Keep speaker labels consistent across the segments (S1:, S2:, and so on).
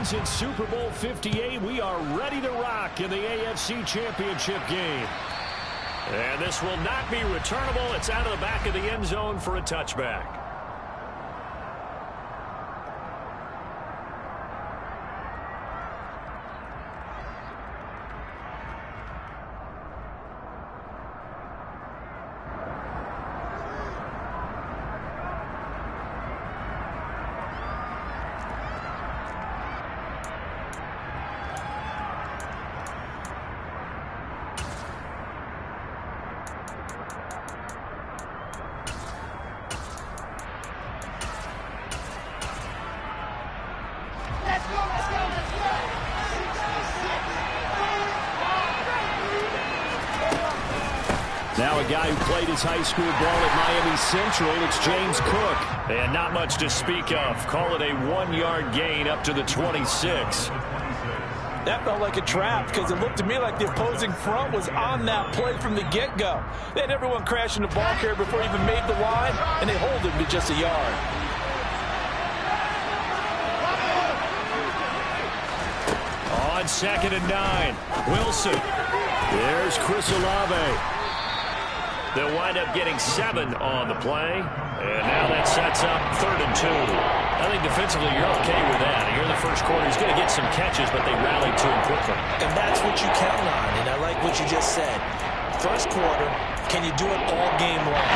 S1: fans, it's Super Bowl 58. We are ready to rock in the AFC Championship game. And this will not be returnable. It's out of the back of the end zone for a touchback. Now a guy who played his high school ball at Miami Central, it's James Cook. And not much to speak of. Call it a 1-yard gain up to the 26.
S2: That felt like a trap because it looked to me like the opposing front was on that play from the get-go. They had everyone crashing the ball carrier before he even made the line, and they hold him to just a yard.
S1: On 2nd and 9, Wilson. There's Chris Olave. They'll wind up getting 7 on the play. And now that sets up 3rd and 2. I think defensively you're okay with that. Here in the first quarter, he's going to get some catches, but they rallied to him quickly.
S2: And that's what you count on, and I like what you just said. First quarter, can you do it all game long?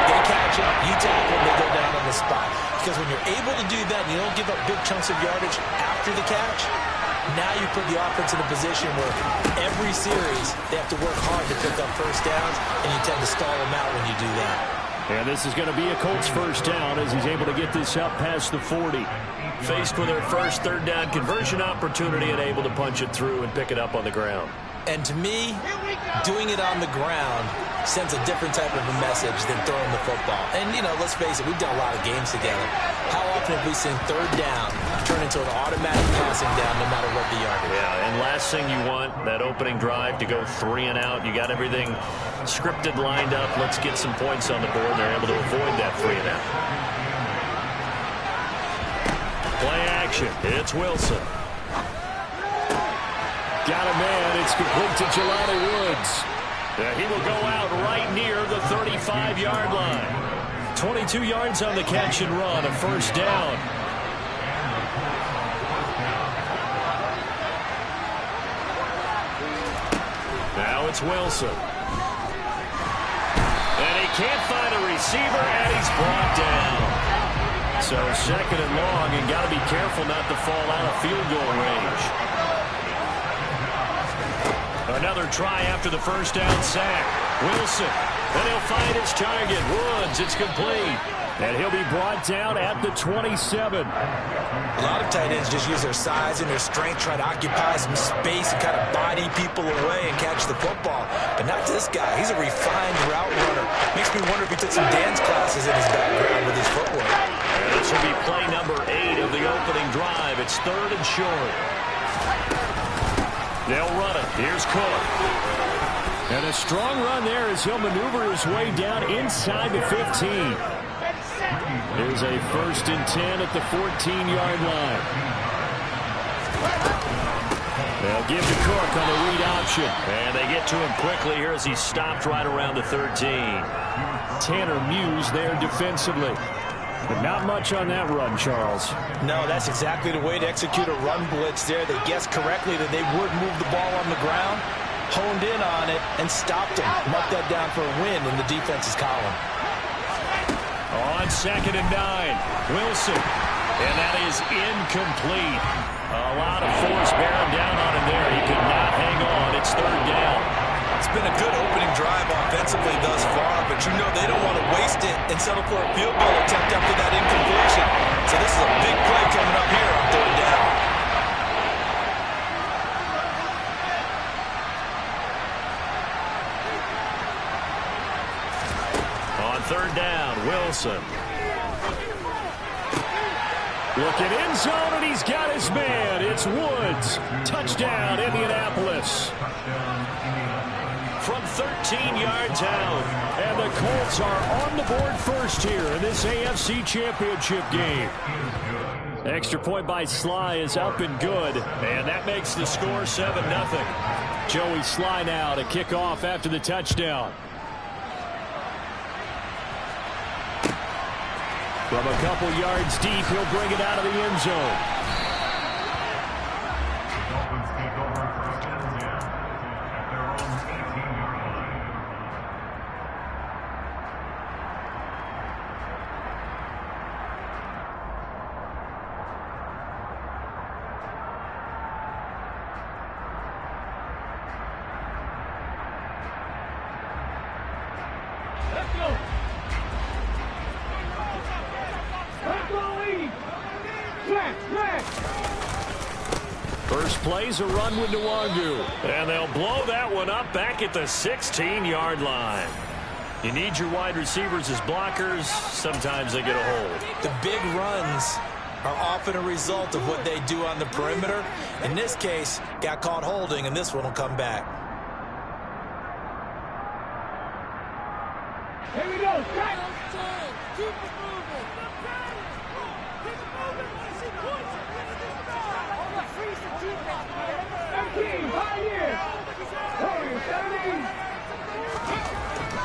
S2: They catch up, you tackle, they go down on the spot. Because when you're able to do that and you don't give up big chunks of yardage after the catch, now you put the offense in a position where every series they have to work hard to pick up first downs, and you tend to stall them out when you do that.
S1: And this is going to be a Colts first down as he's able to get this up past the 40. Faced with their first 3rd down conversion opportunity and able to punch it through and pick it up on the ground.
S2: And to me, doing it on the ground sends a different type of a message than throwing the football. And, you know, let's face it, we've done a lot of games together. How often have we seen 3rd down turn into an automatic passing down no matter what the yardage?
S1: Yeah, and last thing you want, that opening drive to go 3 and out. You got everything scripted, lined up. Let's get some points on the board. They're able to avoid that 3 and out. Play action. It's Wilson. Got a man. It's complete to Jelani Woods. He will go out right near the 35-yard line. 22 yards on the catch and run, a first down. Now it's Wilson. And he can't find a receiver, and he's brought down. So 2nd and long, and got to be careful not to fall out of field goal range. Another try after the first down sack. Wilson. And he'll find his target. Woods. It's complete. And he'll be brought down at the 27.
S2: A lot of tight ends just use their size and their strength, try to occupy some space and kind of body people away and catch the football. But not this guy. He's a refined route runner. Makes me wonder if he took some dance classes in his background with his footwork.
S1: And this will be play number 8 of the opening drive. It's 3rd and short. They'll run it. Here's Cook. And a strong run there as he'll maneuver his way down inside the 15. Here's a 1st and 10 at the 14-yard line. They'll give to Cook on the read option. And they get to him quickly here as he stopped right around the 13. Tanner Muse there defensively. But not much on that run, Charles.
S2: No, that's exactly the way to execute a run blitz there. They guessed correctly that they would move the ball on the ground, honed in on it, and stopped them. Mark that down for a win in the defense's column.
S1: On 2nd and 9, Wilson. And that is incomplete. A lot of force bearing down on him there. He could not hang on. It's 3rd down.
S2: It's been a good opening drive offensively thus far, but you know they don't want to waste it and settle for a field goal attempt after that incompletion. So this is a big play coming up here on 3rd down.
S1: On 3rd down, Wilson. Looking end zone, and he's got his man. It's Woods. Touchdown, Indianapolis. From 13 yards out. And the Colts are on the board first here in this AFC Championship game. Extra point by Sly is up and good, and that makes the score 7-0. Joey Sly now to kick off after the touchdown. From a couple yards deep, he'll bring it out of the end zone.
S3: Dolphins take over first and 10 at their own 18-yard line.
S4: Let's go.
S1: First play's a run with Nwangu. And they'll blow that one up back at the 16-yard line. You need your wide receivers as blockers. Sometimes they get a hold.
S2: The big runs are often a result of what they do on the perimeter. In this case, got caught holding, and this one will come back.
S4: Here we go. Strike. Keep it moving. Keep it moving. 13, 5 years.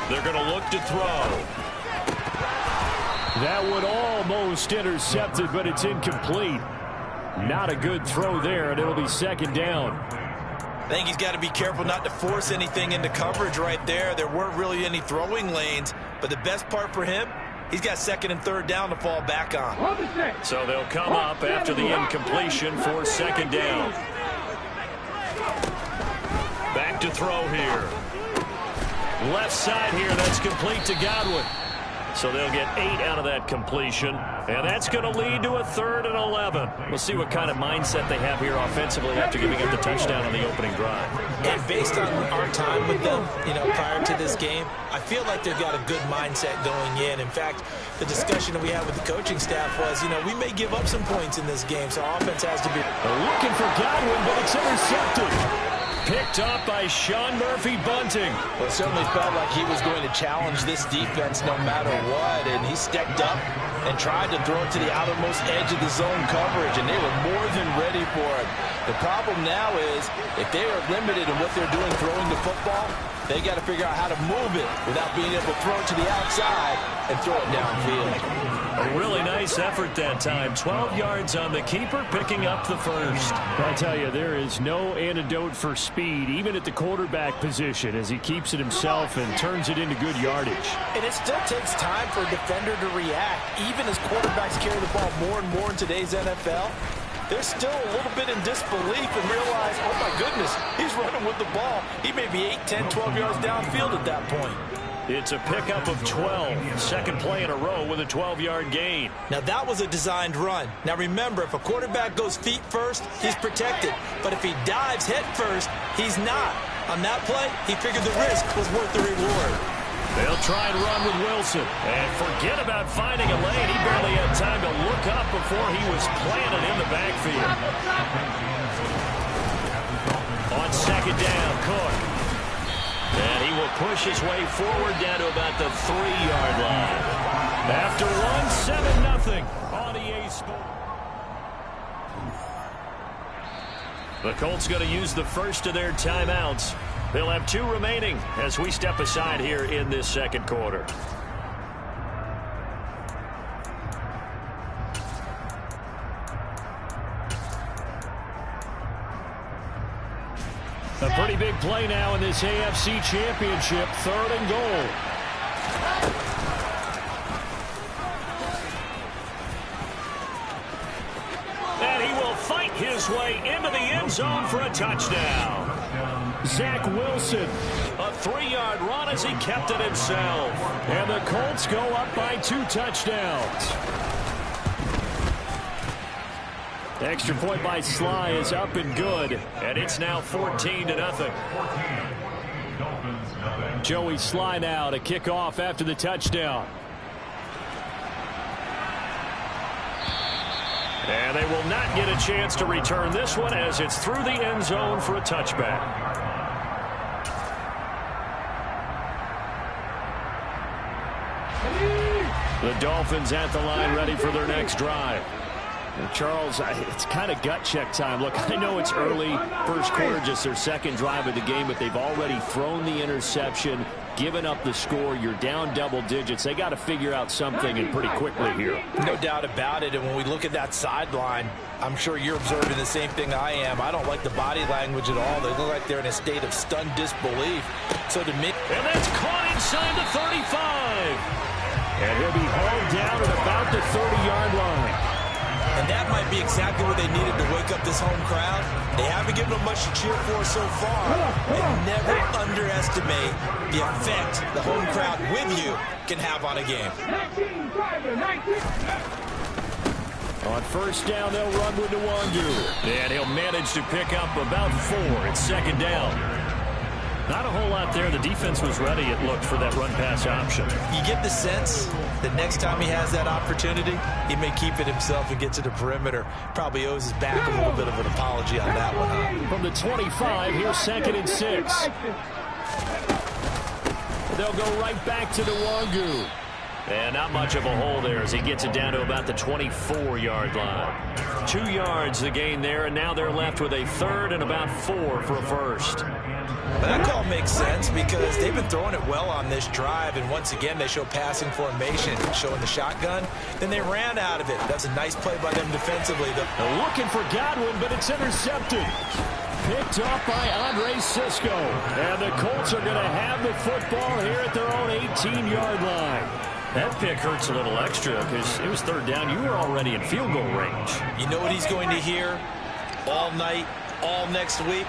S1: They're going to look to throw. That one almost intercepted, but it's incomplete. Not a good throw there, and it'll be second down.
S2: I think he's got to be careful not to force anything into coverage right there. There weren't really any throwing lanes, but the best part for him, he's got second and third down to fall back on.
S1: So they'll come up after the incompletion for second down. Back to throw here. Left side here, that's complete to Godwin. So they'll get 8 out of that completion. And that's going to lead to a 3rd and 11. We'll see what kind of mindset they have here offensively after giving up the touchdown on the opening drive.
S2: And based on our time with them, prior to this game, I feel like they've got a good mindset going in. In fact, the discussion that we had with the coaching staff was, we may give up some points in this game, so our offense has to be
S1: looking for Godwin, but it's intercepted. Picked up by Sean Murphy-Bunting.
S2: Well, it certainly felt like he was going to challenge this defense no matter what, and he stepped up and tried to throw it to the outermost edge of the zone coverage, and they were more than ready for it. The problem now is if they are limited in what they're doing throwing the football, they got to figure out how to move it without being able to throw it to the outside and throw it downfield.
S1: A really nice effort that time. 12 yards on the keeper, picking up the first. I tell you, there is no antidote for speed, even at the quarterback position, as he keeps it himself and turns it into good yardage.
S2: And it still takes time for a defender to react. Even as quarterbacks carry the ball more and more in today's NFL, they're still a little bit in disbelief and realize, oh my goodness, he's running with the ball. He may be 8, 10, 12 yards downfield at that point.
S1: It's a pickup of 12. Second play in a row with a 12-yard gain.
S2: Now, that was a designed run. Now, remember, if a quarterback goes feet first, he's protected. But if he dives head first, he's not. On that play, he figured the risk was worth the reward.
S1: They'll try and run with Wilson. And forget about finding a lane. He barely had time to look up before he was planted in the backfield. On second down, Cook. And he will push his way forward down to about the 3-yard line. After one, 7-0 on EA Sports. The Colts going to use the first of their timeouts. They'll have 2 remaining as we step aside here in this second quarter. A pretty big play now in this AFC Championship. 3rd and goal. And he will fight his way into the end zone for a touchdown. Zach Wilson. A 3-yard run as he kept it himself. And the Colts go up by 2 touchdowns. Extra point by Sly is up and good, and it's now 14-0. Joey Sly now to kick off after the touchdown. And they will not get a chance to return this one as it's through the end zone for a touchback. The Dolphins at the line ready for their next drive. And Charles, it's kind of gut check time. Look, I know it's early, first quarter, just their second drive of the game, but they've already thrown the interception, given up the score. You're down double digits. They got to figure out something, and pretty quickly here.
S2: No doubt about it. And when we look at that sideline, I'm sure you're observing the same thing I am. I don't like the body language at all. They look like they're in a state of stunned disbelief. So to me,
S1: and that's caught inside the 35. And he'll be hauled down at about the 30-yard line.
S2: And that might be exactly what they needed to wake up this home crowd. They haven't given them much to cheer for so far. And never underestimate the effect the home crowd with you can have on a game.
S1: On first down, they'll run with Nwangu. And he'll manage to pick up about 4. It's second down. Not a whole lot there. The defense was ready, it looked, for that run-pass option.
S2: You get the sense that next time he has that opportunity, he may keep it himself and get to the perimeter. Probably owes his back a little bit of an apology on that one, huh?
S1: From the 25, here's 2nd and 6. They'll go right back to Nwangu. And not much of a hole there as he gets it down to about the 24-yard line. 2 yards the gain there, and now they're left with a 3rd and about 4 for a first.
S2: But that call makes sense because they've been throwing it well on this drive, and once again they show passing formation, showing the shotgun. Then they ran out of it. That's a nice play by them defensively.
S1: They're looking for Godwin, but it's intercepted. Picked up by Andre Cisco. And the Colts are going to have the football here at their own 18-yard line. That pick hurts a little extra because it was 3rd down. You were already in field goal range.
S2: You know what he's going to hear all night, all next week?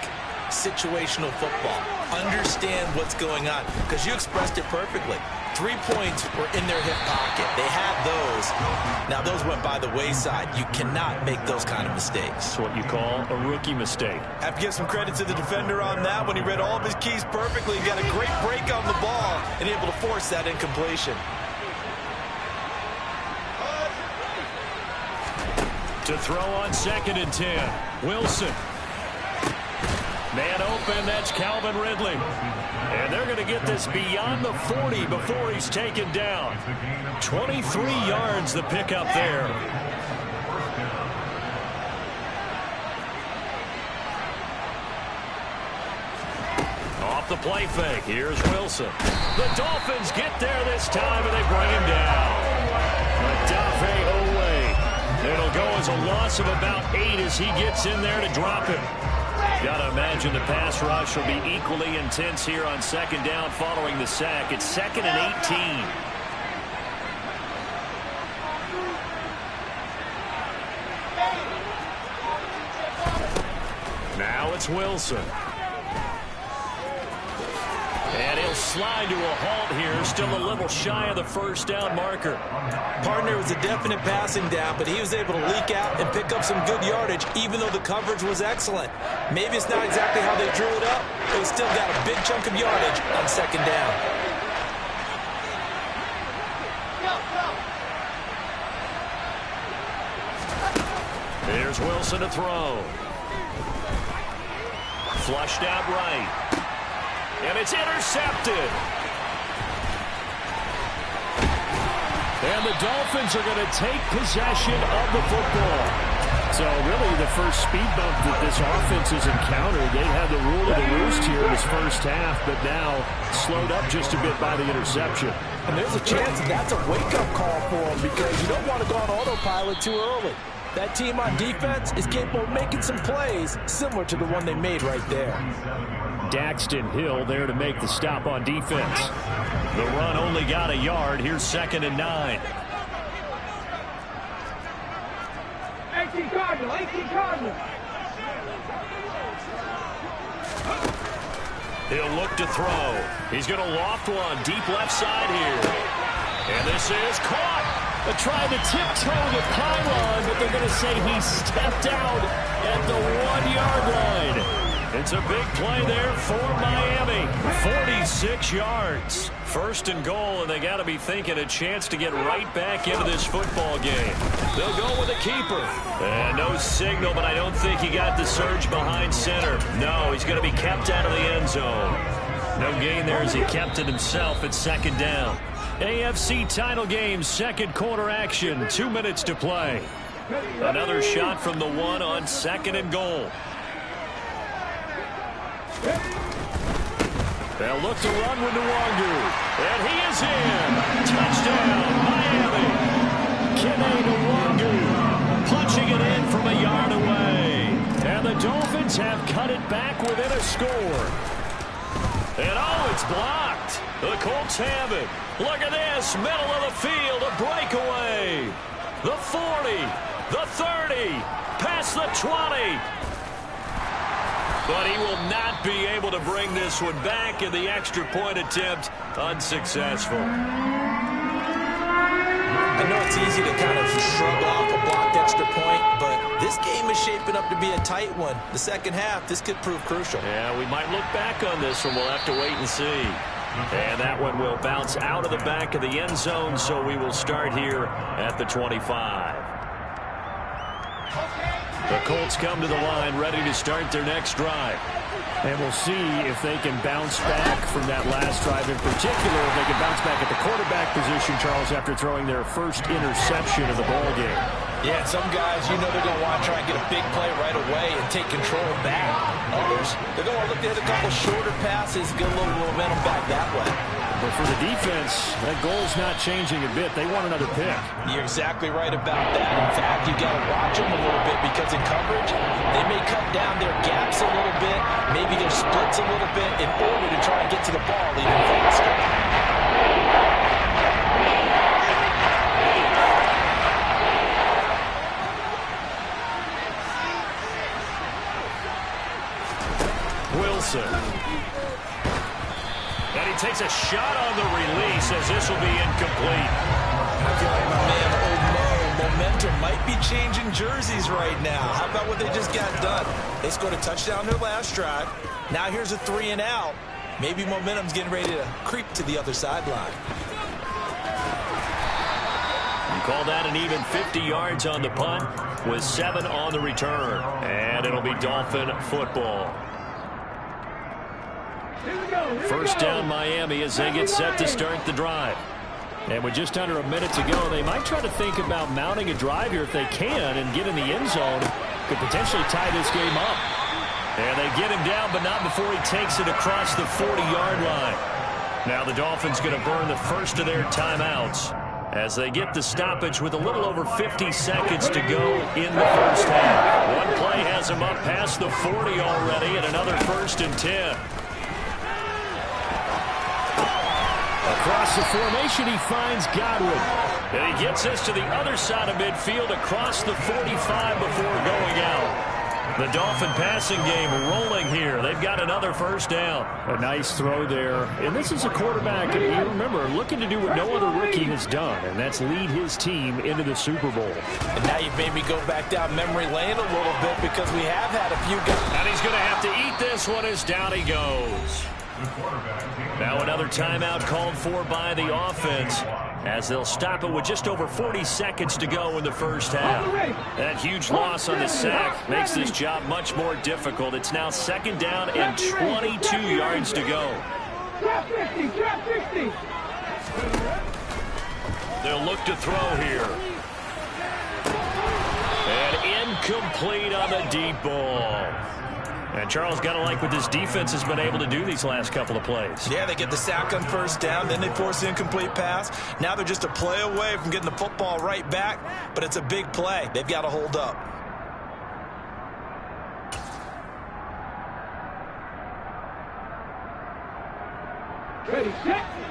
S2: Situational football. Understand what's going on, because you expressed it perfectly. 3 points were in their hip pocket. They had those. Now those went by the wayside. You cannot make those kind of mistakes.
S1: That's what you call a rookie mistake.
S2: Have to give some credit to the defender on that when he read all of his keys perfectly and got a great break on the ball and able to force that incompletion.
S1: To throw on 2nd and 10. Wilson. Man open, that's Calvin Ridley. And they're going to get this beyond the 40 before he's taken down. 23 yards the pickup there. Off the play fake, here's Wilson. The Dolphins get there this time, and they bring him down. Odafe Oweh. It'll go as a loss of about 8 as he gets in there to drop him. Gotta imagine the pass rush will be equally intense here on 2nd down following the sack. It's 2nd and 18. Now it's Wilson. And he'll slide to a halt here, still a little shy of the first down marker.
S2: Partner was a definite passing down, but he was able to leak out and pick up some good yardage, even though the coverage was excellent. Maybe it's not exactly how they drew it up, but he still got a big chunk of yardage on 2nd down.
S1: Here's Wilson to throw. Flushed out right. And it's intercepted. And the Dolphins are going to take possession of the football. So really the first speed bump that this offense has encountered. They had the rule of the roost here in this first half, but now slowed up just a bit by the interception.
S2: And there's a chance that that's a wake-up call for them, because you don't want to go on autopilot too early. That team on defense is capable of making some plays similar to the one they made right there.
S1: Daxton Hill there to make the stop on defense. The run only got a yard. Here's 2nd and 9.
S4: 18 Cardinal, 18 Cardinal.
S1: He'll look to throw. He's going to loft one deep left side here. And this is caught. They're trying to tiptoe the pylon, but they're going to say he stepped out at the 1-yard line. It's a big play there for Miami. 46 yards. 1st and goal, and they got to be thinking a chance to get right back into this football game. They'll go with a keeper. And no signal, but I don't think he got the surge behind center. No, he's going to be kept out of the end zone. No gain there as he kept it himself at 2nd down. AFC title game, 2nd quarter action, 2 minutes to play. Another shot from the one on 2nd and goal. They'll look to run with Nwangu. And he is in. Touchdown, Miami. Kene Nwangu punching it in from a yard away. And the Dolphins have cut it back within a score. And oh, it's blocked. The Colts have it. Look at this. Middle of the field, a breakaway. The 40, the 30, past the 20. But he will not be able to bring this one back, and the extra point attempt unsuccessful.
S2: I know it's easy to kind of shrug off a blocked extra point, but this game is shaping up to be a tight one. The second half, this could prove crucial.
S1: Yeah, we might look back on this one. We'll have to wait and see. And that one will bounce out of the back of the end zone, so we will start here at the 25. The Colts come to the line ready to start their next drive. And we'll see if they can bounce back from that last drive in particular. If they can bounce back at the quarterback position, Charles, after throwing their first interception of the ball game.
S2: Yeah, some guys, you know they're going to want to try and get a big play right away and take control back. Others, they're going to look to hit a couple shorter passes, get a little momentum back that way.
S1: But for the defense, that goal's not changing a bit. They want another pick.
S2: You're exactly right about that. In fact, you got to watch them a little bit because in coverage, they may cut down their gaps a little bit, maybe their splits a little bit in order to try and get to the ball even faster.
S1: Wilson. And he takes a shot on the release as this will be incomplete.
S2: I feel like my man, momentum might be changing jerseys right now. How about what they just got done? They scored a touchdown their last drive. Now here's a 3 and out. Maybe momentum's getting ready to creep to the other sideline.
S1: You call that an even 50 yards on the punt with 7 on the return. And it'll be Dolphin football. First down Miami as they get set to start the drive. And with just under a minute to go, they might try to think about mounting a drive here if they can and get in the end zone. Could potentially tie this game up. And they get him down, but not before he takes it across the 40-yard line. Now the Dolphins going to burn the first of their timeouts as they get the stoppage with a little over 50 seconds to go in the first half. One play has them up past the 40 already, and another 1st and 10. Across the formation, he finds Godwin. And he gets us to the other side of midfield across the 45 before going out. The Dolphin passing game rolling here. They've got another first down. A nice throw there. And this is a quarterback, you remember, looking to do what no other rookie has done, and that's lead his team into the Super Bowl.
S2: And now you've made me go back down memory lane a little bit because we have had a few guys.
S1: And he's going to have to eat this one as down he goes. Now another timeout called for by the offense as they'll stop it with just over 40 seconds to go in the first half. That huge loss on the sack makes this job much more difficult. It's now 2nd down and 22 yards to go. They'll look to throw here. And incomplete on the deep ball. And Charles, got to like what this defense has been able to do these last couple of plays.
S2: Yeah, they get the sack on first down, then they force the incomplete pass. Now they're just a play away from getting the football right back, but it's a big play. They've got to hold up.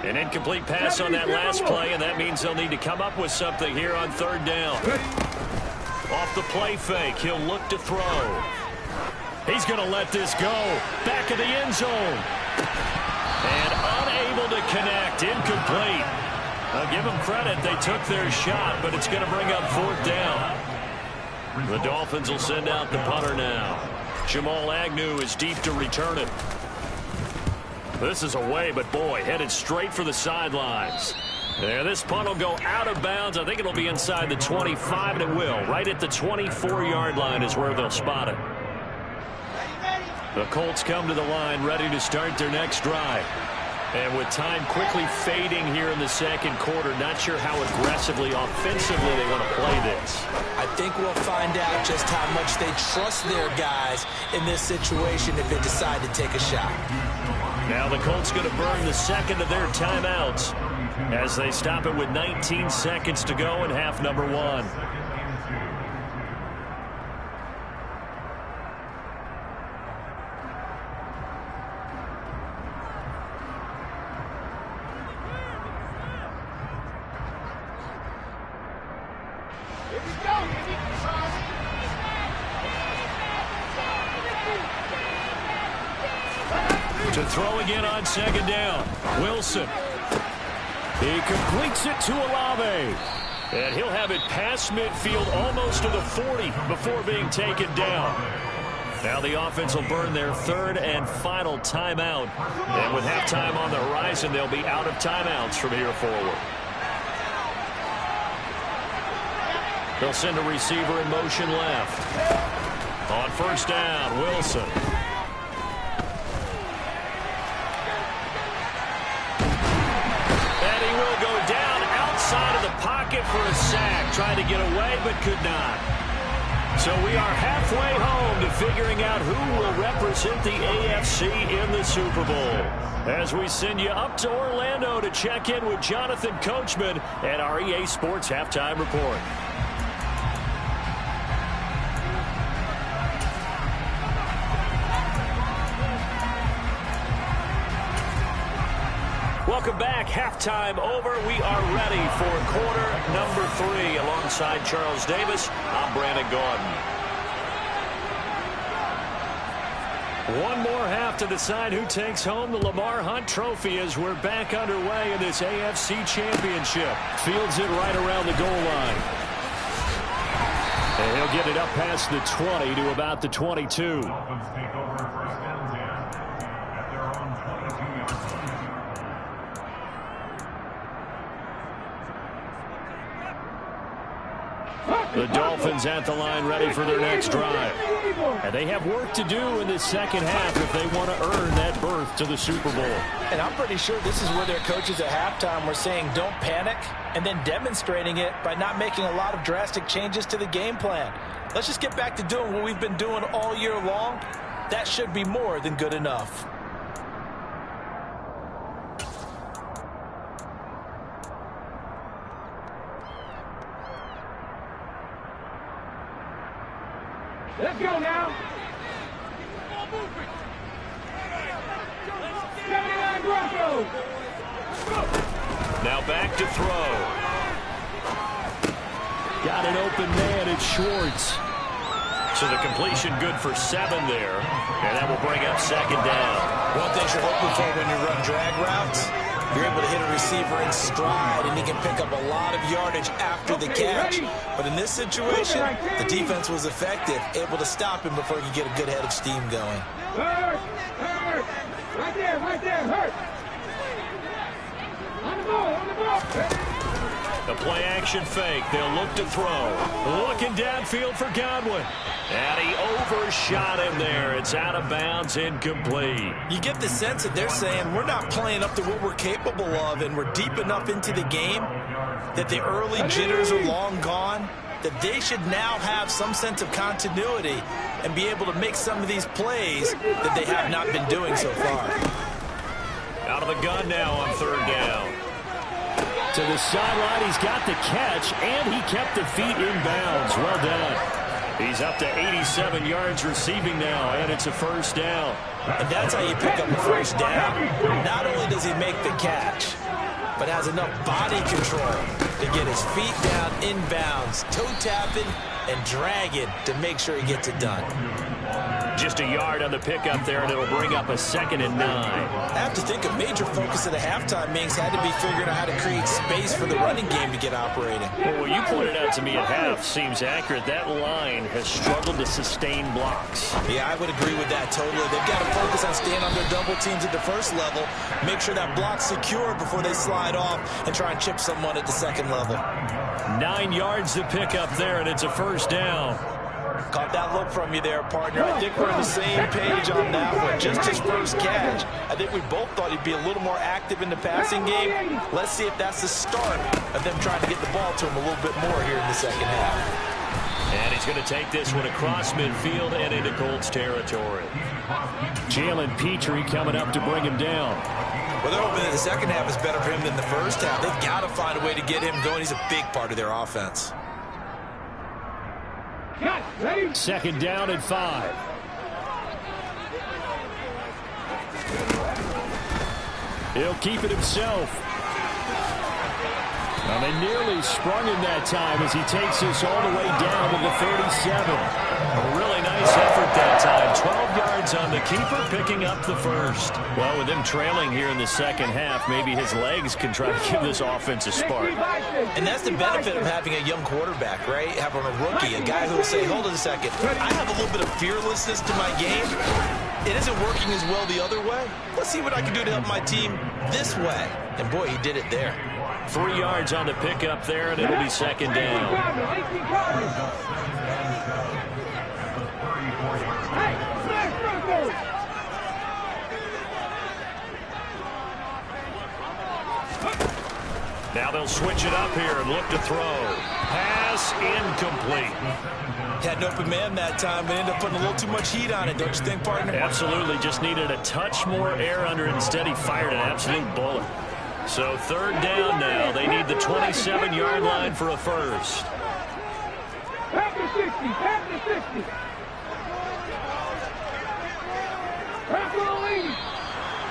S1: An incomplete pass on that last play, and that means they'll need to come up with something here on 3rd down. Off the play fake, he'll look to throw. He's going to let this go. Back of the end zone. And unable to connect. Incomplete. I'll give them credit. They took their shot, but it's going to bring up 4th down. The Dolphins will send out the punter now. Jamal Agnew is deep to return it. This is away, but boy, headed straight for the sidelines. There, this punt will go out of bounds. I think it'll be inside the 25, and it will. Right at the 24-yard line is where they'll spot it. The Colts come to the line ready to start their next drive. And with time quickly fading here in the second quarter, not sure how aggressively, offensively they want to play this.
S2: I think we'll find out just how much they trust their guys in this situation if they decide to take a shot.
S1: Now the Colts going to burn the second of their timeouts as they stop it with 19 seconds to go in half number one. To throw again on second down. Wilson. He completes it to Olave. And he'll have it past midfield almost to the 40 before being taken down. Now the offense will burn their third and final timeout. And with halftime on the horizon, they'll be out of timeouts from here forward. They'll send a receiver in motion left. On first down, Wilson. And he will go down outside of the pocket for a sack. Trying to get away, but could not. So we are halfway home to figuring out who will represent the AFC in the Super Bowl. As we send you up to Orlando to check in with Jonathan Coachman and our EA Sports Halftime Report. Welcome back. Halftime over. We are ready for quarter number 3. Alongside Charles Davis, I'm Brandon Gaudin. One more half to decide who takes home the Lamar Hunt Trophy as we're back underway in this AFC Championship. Fields it right around the goal line. And he'll get it up past the 20 to about the 22.
S3: Dolphins take over first and 10 at their own 22-yard line.
S1: The Dolphins at the line ready for their next drive. And they have work to do in this second half if they want to earn that berth to the Super Bowl.
S2: And I'm pretty sure this is where their coaches at halftime were saying don't panic and then demonstrating it by not making a lot of drastic changes to the game plan. Let's just get back to doing what we've been doing all year long. That should be more than good enough.
S4: Let's go now. 79 Broncos.
S1: Now back to throw. Got an open man. It's Schwartz. So the completion good for 7 there. And that will bring up second down.
S2: One thing you're hoping for when you run drag routes, you're able to hit a receiver in stride, and he can pick up a lot of yardage after the catch. But in this situation, the defense was effective, able to stop him before he could get a good head of steam going.
S4: Hurt. Right there, hurt. On the ball.
S1: The play action fake. They'll look to throw. Looking downfield for Godwin. And he overshot him there. It's out of bounds, incomplete.
S2: You get the sense that they're saying we're not playing up to what we're capable of, and we're deep enough into the game that the early jitters are long gone, that they should now have some sense of continuity and be able to make some of these plays that they have not been doing so far.
S1: Out of the gun now on third down. To the sideline, he's got the catch, and he kept the feet in bounds. Well done. He's up to 87 yards receiving now, and it's a first down.
S2: And that's how you pick up a first down. Not only does he make the catch, but has enough body control to get his feet down in bounds, toe tapping and dragging to make sure he gets it done.
S1: Just a yard on the pickup there, and it'll bring up a 2nd and 9.
S2: I have to think a major focus of the halftime meetings had to be figuring out how to create space for the running game to get operating.
S1: Well, what you pointed out to me at half seems accurate. That line has struggled to sustain blocks.
S2: Yeah, I would agree with that totally. They've got to focus on staying on their double teams at the first level, make sure that block's secure before they slide off and try and chip someone at the second level.
S1: 9 yards to pick up there, and it's a first down.
S2: Caught that look from you there, partner. I think we're on the same page on that one. Just his first catch. I think we both thought he'd be a little more active in the passing game. Let's see if that's the start of them trying to get the ball to him a little bit more here in the second half.
S1: And he's going to take this one across midfield and into Colts territory. Jalen Petrie coming up to bring him down.
S2: Well, they're hoping that the second half is better for him than the first half. They've got to find a way to get him going. He's a big part of their offense.
S1: Second down and 5. He'll keep it himself. Well, they nearly sprung him that time as he takes this all the way down to the 37. A really nice effort that time. 12 yards on the keeper, picking up the first. Well, with him trailing here in the second half, maybe his legs can try to give this offense a spark.
S2: And that's the benefit of having a young quarterback, right? Having a rookie, a guy who will say, hold on a second, I have a little bit of fearlessness to my game. It isn't working as well the other way. Let's see what I can do to help my team this way. And boy, he did it there.
S1: 3 yards on the pickup there, and it'll be second down. Now they'll switch it up here and look to throw. Pass incomplete.
S2: Had an open man that time, but ended up putting a little too much heat on it, don't you think, partner?
S1: Absolutely. Just needed a touch more air under it. Instead, he fired an absolute bullet. So third down now. They need the 27-yard line for a first.
S4: Pass the 60. Pass the 60. Pass the lead.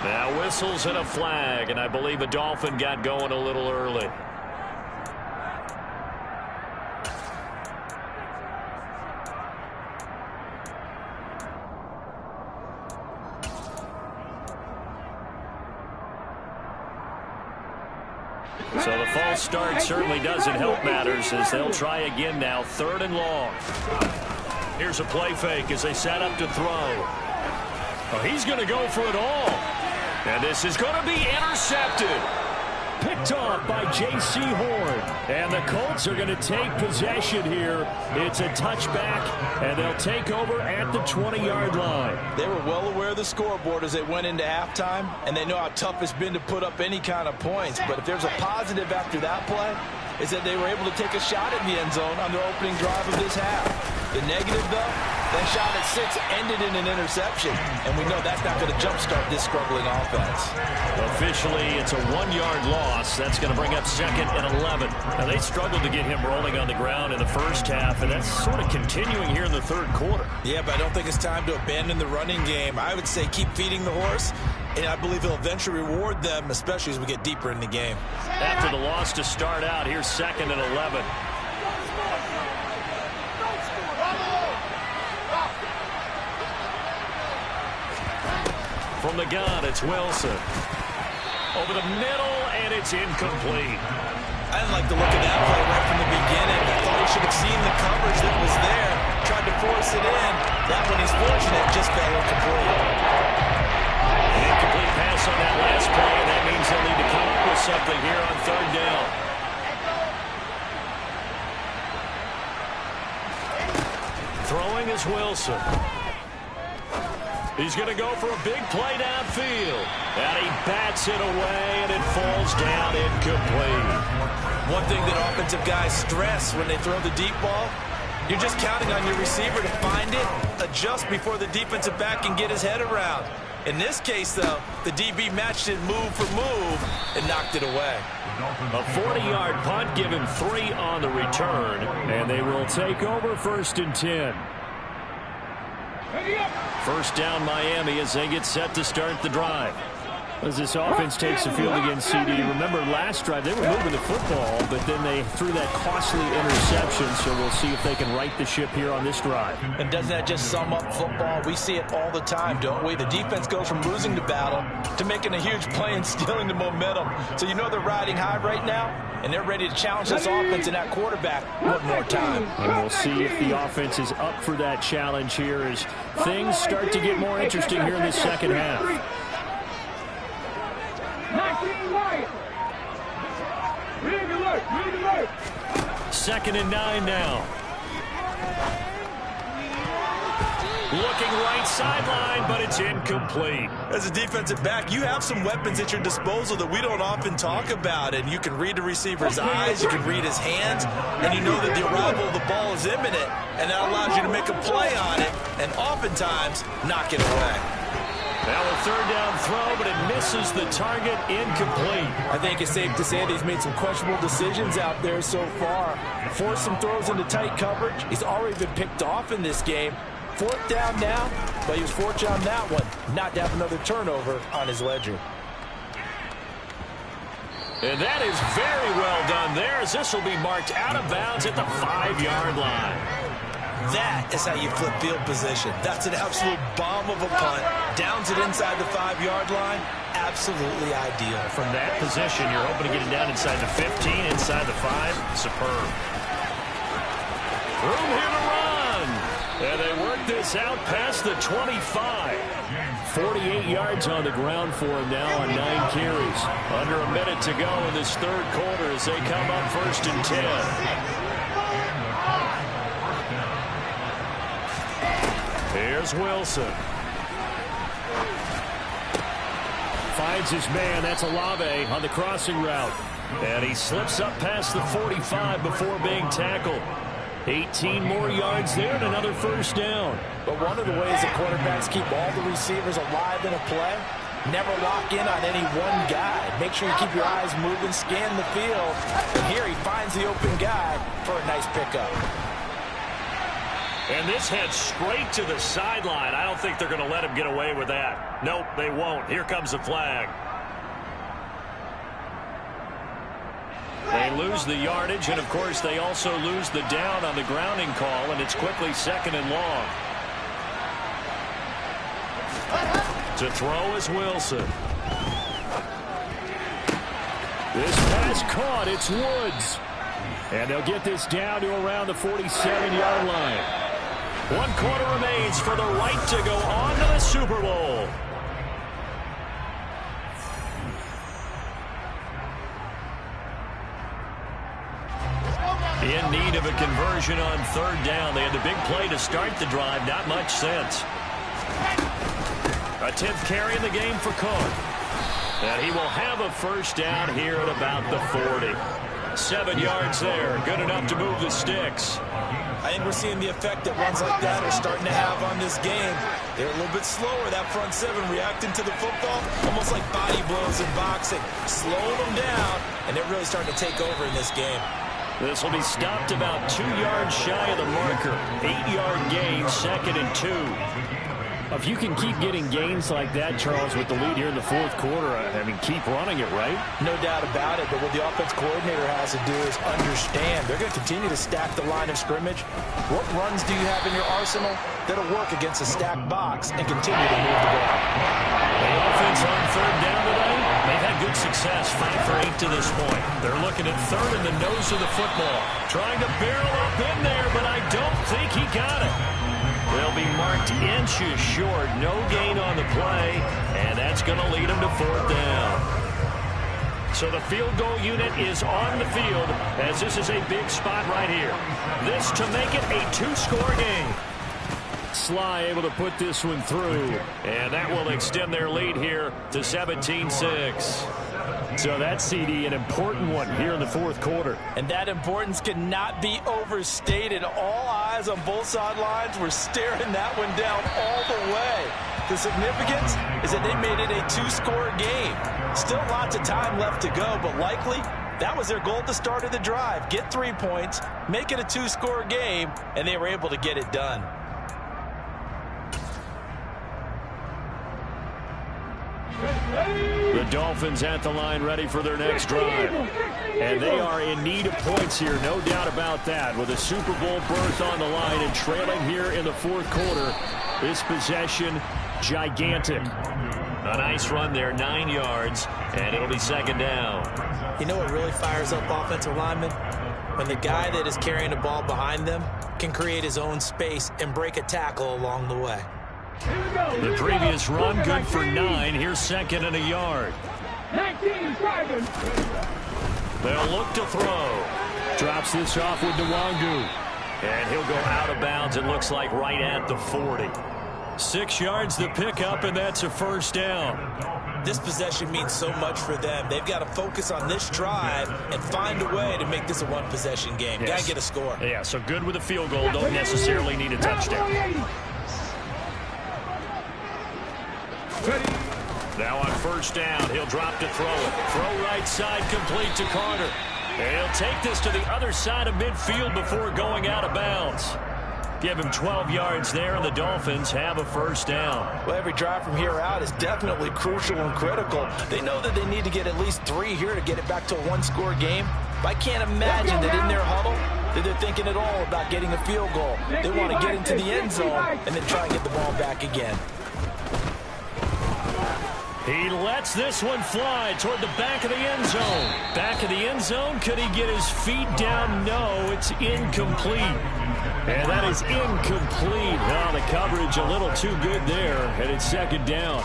S1: Now whistles and a flag, and I believe a Dolphin got going a little early. So the false start certainly doesn't help matters as they'll try again now. Third and long. Here's a play fake as they set up to throw. Oh, he's going to go for it all. And this is going to be intercepted. Picked off by J.C. Horn. And the Colts are going to take possession here. It's a touchback, and they'll take over at the 20-yard line.
S2: They were well aware of the scoreboard as they went into halftime, and they know how tough it's been to put up any kind of points. But if there's a positive after that play, is that they were able to take a shot at the end zone on their opening drive of this half. The negative, though, that shot at 6 ended in an interception, and we know that's not going to jumpstart this struggling offense.
S1: Officially, it's a 1-yard loss. That's going to bring up second and 11. Now, they struggled to get him rolling on the ground in the first half, and that's sort of continuing here in the third quarter.
S2: Yeah, but I don't think it's time to abandon the running game. I would say keep feeding the horse, and I believe he'll eventually reward them, especially as we get deeper in the game.
S1: After the loss to start out, here's second and 11. From the gun, it's Wilson. Over the middle, and it's incomplete.
S2: I didn't like the look of that play right from the beginning. I thought he should have seen the coverage that was there, tried to force it in. That one, he's fortunate, just fell incomplete.
S1: An incomplete pass on that last play, and that means they'll need to come up with something here on third down. Throwing is Wilson. He's going to go for a big play downfield. And he bats it away, and it falls down incomplete.
S2: One thing that offensive guys stress when they throw the deep ball, you're just counting on your receiver to find it, adjust before the defensive back can get his head around. In this case, though, the DB matched it move for move and knocked it away.
S1: A 40-yard punt, give him 3 on the return, and they will take over first and 10. First down Miami as they get set to start the drive. As this offense takes the field against CD. Remember last drive they were moving the football, but then they threw that costly interception, so we'll see if they can right the ship here on this drive.
S2: And doesn't that just sum up football? We see it all the time, don't we? The defense goes from losing the battle to making a huge play and stealing the momentum. So you know they're riding high right now, and they're ready to challenge this offense and that quarterback one more time.
S1: And we'll see if the offense is up for that challenge here as things start to get more interesting here in the second half.
S4: 19 Wyatt. Big alert. Big alert.
S1: Second and 9 now. Looking right sideline, but it's incomplete.
S2: As a defensive back, you have some weapons at your disposal that we don't often talk about, and you can read the receiver's eyes, you can read his hands, and you know that the arrival of the ball is imminent, and that allows you to make a play on it, and oftentimes knock it away.
S1: Now a third down throw, but it misses the target, incomplete.
S5: I think it's safe to say that he's made some questionable decisions out there so far. Forced some throws into tight coverage. He's already been picked off in this game. Fourth down now, but he was fortunate on that one not to have another turnover on his ledger.
S1: And that is very well done there, as this will be marked out of bounds at the 5-yard line.
S2: That is how you flip field position. That's an absolute bomb of a punt. Downs it inside the 5-yard line. Absolutely ideal.
S1: From that position, you're hoping to get it down inside the 15, inside the 5. Superb. Room here to run. And they work this out past the 25. 48 yards on the ground for him now on 9 carries. Under a minute to go in this third quarter as they come up 1st and 10. Here's Wilson. Finds his man. That's Olave on the crossing route. And he slips up past the 45 before being tackled. 18 more yards there and another first down.
S5: But one of the ways the quarterbacks keep all the receivers alive in a play, never lock in on any one guy. Make sure you keep your eyes moving, scan the field. And here he finds the open guy for a nice pickup.
S1: And this heads straight to the sideline. I don't think they're going to let him get away with that. Nope, they won't. Here comes the flag. They lose the yardage, and, of course, they also lose the down on the grounding call, and it's quickly 2nd and long. To throw is Wilson. This pass caught. It's Woods. And they'll get this down to around the 47-yard line. 1 quarter remains for the right to go on to the Super Bowl. In need of a conversion on 3rd down. They had the big play to start the drive. Not much sense. A 10th carry in the game for Cook. And he will have a first down here at about the 40. 7 yards there. Good enough to move the sticks.
S2: I think we're seeing the effect that runs like that are starting to have on this game. They're a little bit slower, that front 7, reacting to the football, almost like body blows in boxing. Slowing them down, and they're really starting to take over in this game.
S1: This will be stopped about 2 yards shy of the marker. 8-yard gain, 2nd and 2.
S5: If you can keep getting gains like that, Charles, with the lead here in the fourth quarter, I mean, keep running it, right? No doubt about it, but what the offense coordinator has to do is understand. They're going to continue to stack the line of scrimmage. What runs do you have in your arsenal that'll work against a stacked box and continue to move the ball?
S1: The offense on 3rd down today, they've had good success, 5 for 8 to this point. They're looking at 3rd in the nose of the football. Trying to barrel up in there, but I don't think he got it. They'll be marked inches short. No gain on the play, and that's going to lead them to 4th down. So the field goal unit is on the field as this is a big spot right here. This to make it a 2-score game. Sly able to put this one through, and that will extend their lead here to 17-6. So that's, CD, an important one here in the fourth quarter.
S5: And that importance cannot be overstated. All eyes on both sidelines were staring that one down all the way. The significance is that they made it a 2-score game. Still lots of time left to go, but likely that was their goal at the start of the drive. Get 3 points, make it a 2-score game, and they were able to get it done.
S1: The Dolphins at the line ready for their next drive. And they are in need of points here, no doubt about that. With a Super Bowl berth on the line and trailing here in the fourth quarter. This possession, gigantic. A nice run there, 9 yards, and it'll be 2nd down.
S2: You know what really fires up offensive linemen? When the guy that is carrying the ball behind them can create his own space and break a tackle along the way.
S1: The previous run, good for 9. Here's 2nd and a yard.
S4: 19, driving.
S1: They'll look to throw.
S5: Drops this off with Nwangu.
S1: And he'll go out of bounds, it looks like, right at the 40. 6 yards the pickup, and that's a first down.
S2: This possession means so much for them. They've got to focus on this drive and find a way to make this a one-possession game.
S1: Yes.
S2: Got to get a score.
S1: Yeah, so good with a field goal. Don't necessarily need a touchdown. Now on first down, he'll drop to throw it. Throw right side, complete to Carter. And he'll take this to the other side of midfield before going out of bounds. Give him 12 yards there, and the Dolphins have a first down.
S5: Well, every drive from here out is definitely crucial and critical. They know that they need to get at least 3 here to get it back to a one-score game. But I can't imagine that in their huddle that they're thinking at all about getting a field goal. They want to get into the end zone and then try and get the ball back again.
S1: He lets this one fly toward the back of the end zone. Back of the end zone. Could he get his feet down? No, it's incomplete. And that is incomplete. Now the coverage a little too good there, and it's second down.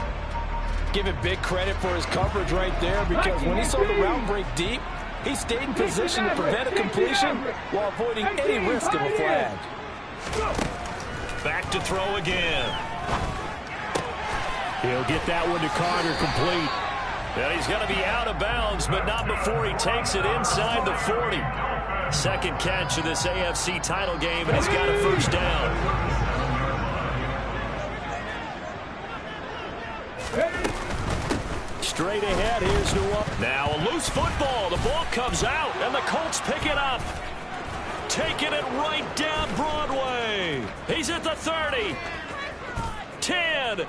S5: Give it big credit for his coverage right there, because when he saw the route break deep, he stayed in position to prevent a completion while avoiding any risk of a flag.
S1: Back to throw again. He'll get that one to Carter, complete. And he's going to be out of bounds, but not before he takes it inside the 40. Second catch of this AFC title game, and he's got a first down. Straight ahead, here's New Orleans. Now a loose football. The ball comes out, and the Colts pick it up. Taking it right down Broadway. He's at the 30. 10.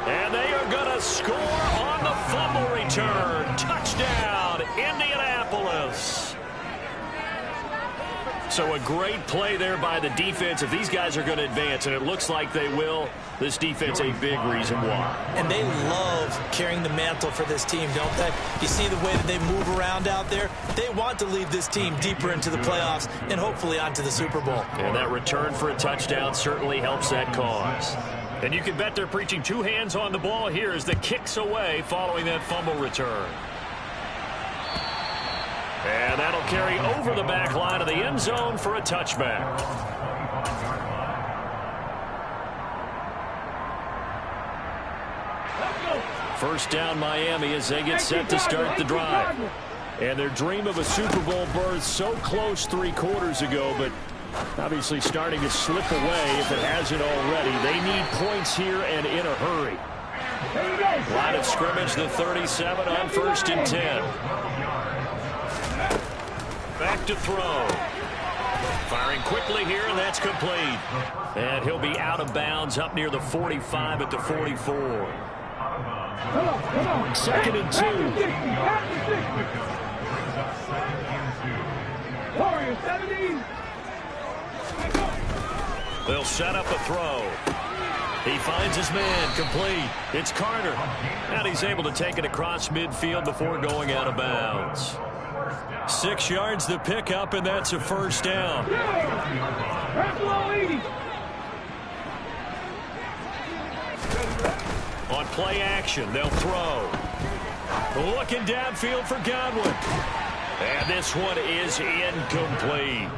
S1: And they are going to score on the fumble return. Touchdown, Indianapolis. So a great play there by the defense. If these guys are going to advance, and it looks like they will, this defense a big reason why.
S2: And they love carrying the mantle for this team, don't they? You see the way that they move around out there? They want to lead this team deeper into the playoffs and hopefully onto the Super Bowl.
S1: And that return for a touchdown certainly helps that cause. And you can bet they're preaching 2 hands on the ball here as the kick's away following that fumble return. And that'll carry over the back line of the end zone for a touchback. First down Miami as they get set to start the drive. And their dream of a Super Bowl berth so close 3 quarters ago, but obviously starting to slip away if it hasn't already. They need points here and in a hurry. Line of scrimmage, the 37 on first and 10. Back to throw. Firing quickly here, and that's complete. And he'll be out of bounds up near the 45 at the 44. Second and 2. They'll set up a throw. He finds his man, complete. It's Carter. And he's able to take it across midfield before going out of bounds. 6 yards the pickup, and that's a first down. On play action, they'll throw. Looking downfield for Godwin. And this one is incomplete.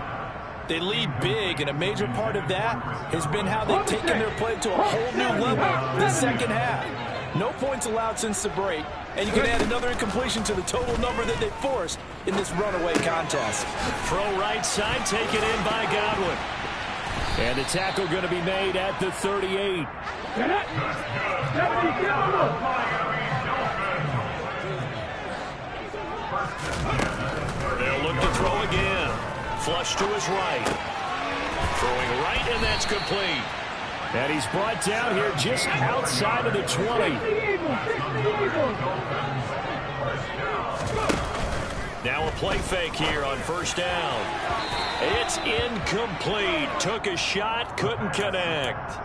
S5: They lead big, and a major part of that has been how they've taken their play to a whole new level this second half. No points allowed since the break, and you can add another incompletion to the total number that they forced in this runaway contest.
S1: Throw right side, taken in by Godwin. And the tackle going to be made at the 38. They'll look to throw again. Flush to his right. Throwing right, and that's complete. And he's brought down here just outside of the 20. Now a play fake here on first down. It's incomplete. Took a shot, couldn't connect.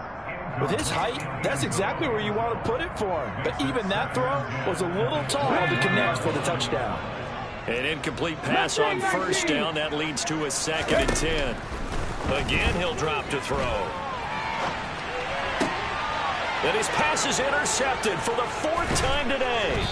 S5: With his height, that's exactly where you want to put it for him. But even that throw was a little tall to connect for the touchdown.
S1: An incomplete pass on first down. That leads to a second and 10. Again, he'll drop to throw. And his pass is intercepted for the 4th time today.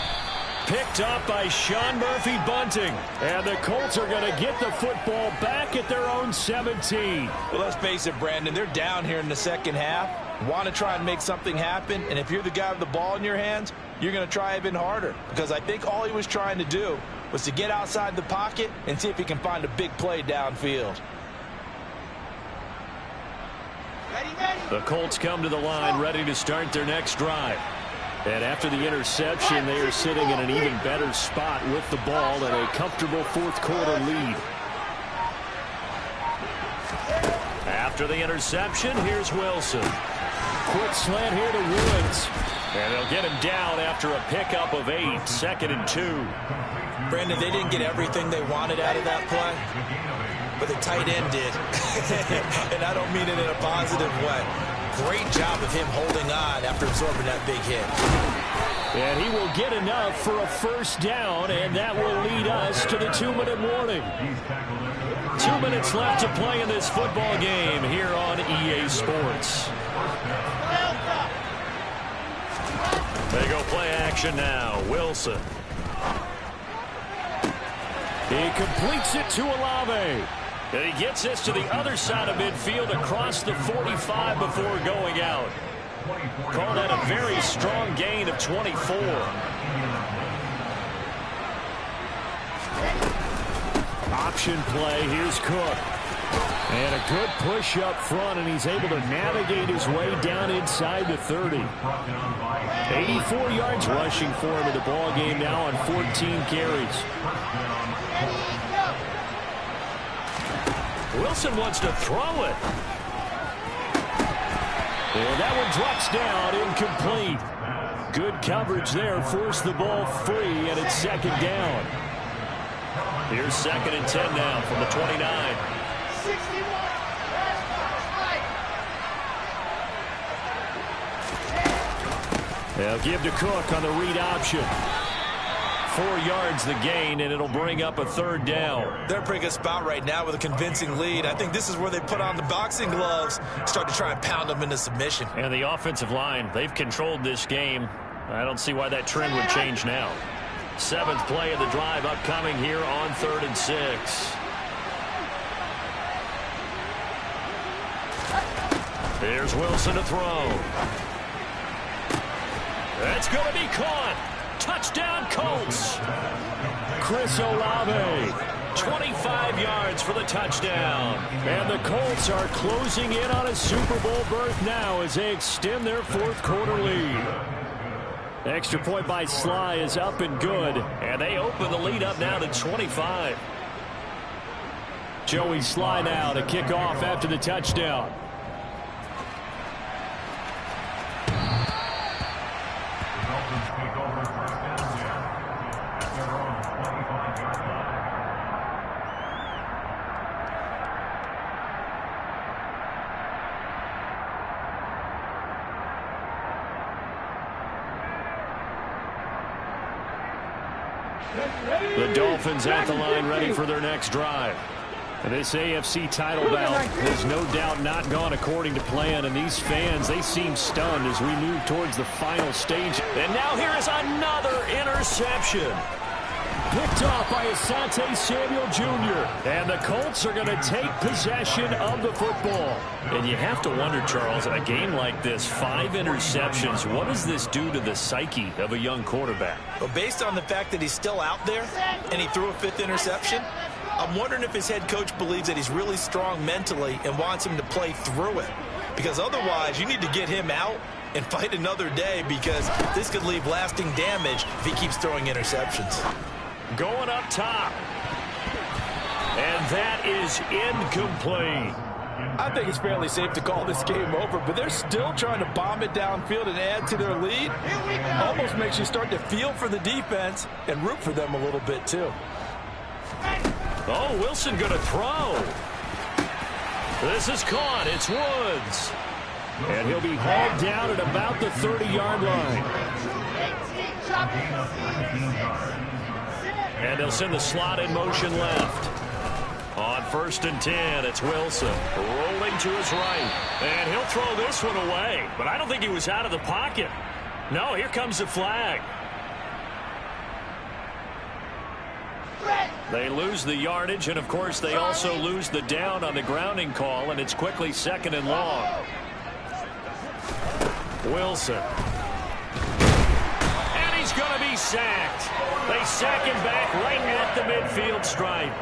S1: Picked up by Sean Murphy-Bunting. And the Colts are going to get the football back at their own 17.
S5: Well, let's face it, Brandon, they're down here in the second half. Want to try and make something happen, and if you're the guy with the ball in your hands, you're going to try even harder, because I think all he was trying to do was to get outside the pocket and see if he can find a big play downfield.
S1: The Colts come to the line ready to start their next drive. And after the interception, they are sitting in an even better spot with the ball and a comfortable fourth-quarter lead. After the interception, here's Wilson. Quick slant here to Woods. And they'll get him down after a pickup of 8, 2nd and 2.
S2: Brandon, they didn't get everything they wanted out of that play, but the tight end did. And I don't mean it in a positive way. Great job of him holding on after absorbing that big hit.
S1: And he will get enough for a first down, and that will lead us to the 2-minute warning. 2 minutes left to play in this football game here on EA Sports. They go play action now. Wilson. He completes it to Olave. And he gets this to the other side of midfield across the 45 before going out. Call that a very strong gain of 24. Option play. Here's Cook. And a good push up front, and he's able to navigate his way down inside the 30. 84 yards rushing for him in the ball game now on 14 carries. Wilson wants to throw it. And that one drops down, incomplete. Good coverage there, forced the ball free, and it's 2nd down. Here's 2nd and 10 now from the 29.
S4: 61.
S1: They'll give to Cook on the read option. 4 yards the gain, and it'll bring up a 3rd down.
S2: They're in a pretty good spot right now with a convincing lead. I think this is where they put on the boxing gloves, start to try and pound them into submission.
S1: And the offensive line, they've controlled this game. I don't see why that trend would change now. 7th play of the drive upcoming here on 3rd and 6. Here's Wilson to throw. That's going to be caught. Touchdown, Colts. Chris Olave, 25 yards for the touchdown. And the Colts are closing in on a Super Bowl berth now as they extend their 4th-quarter lead. Extra point by Sly is up and good, and they open the lead up now to 25. Joey Sly now to kick off after the touchdown. The Dolphins at the line ready for their next drive. And this AFC title bout has no doubt not gone according to plan, and these fans, they seem stunned as we move towards the final stage. And now here is another interception. Picked off by Asante Samuel Jr. And the Colts are going to take possession of the football. And you have to wonder, Charles, a game like this, 5 interceptions, what does this do to the psyche of a young quarterback?
S2: Well, based on the fact that he's still out there and he threw a 5th interception, I'm wondering if his head coach believes that he's really strong mentally and wants him to play through it. Because otherwise, you need to get him out and fight another day, because this could leave lasting damage if he keeps throwing interceptions.
S1: Going up top. And that is incomplete.
S5: I think it's fairly safe to call this game over, but they're still trying to bomb it downfield and add to their lead. Almost makes you start to feel for the defense and root for them a little bit, too.
S1: Oh, Wilson going to throw. This is caught. It's Woods. And he'll be hauled down at about the 30-yard line. And they'll send the slot in motion left. On 1st and 10, it's Wilson rolling to his right. And he'll throw this one away. But I don't think he was out of the pocket. No, here comes the flag. They lose the yardage, and, of course, they also lose the down on the grounding call, and it's quickly 2nd and long. Wilson. And he's going to be sacked. They sack him back right at the midfield stripe.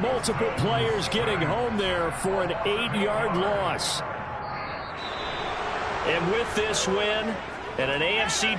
S1: Multiple players getting home there for an 8-yard loss. And with this win and an AFC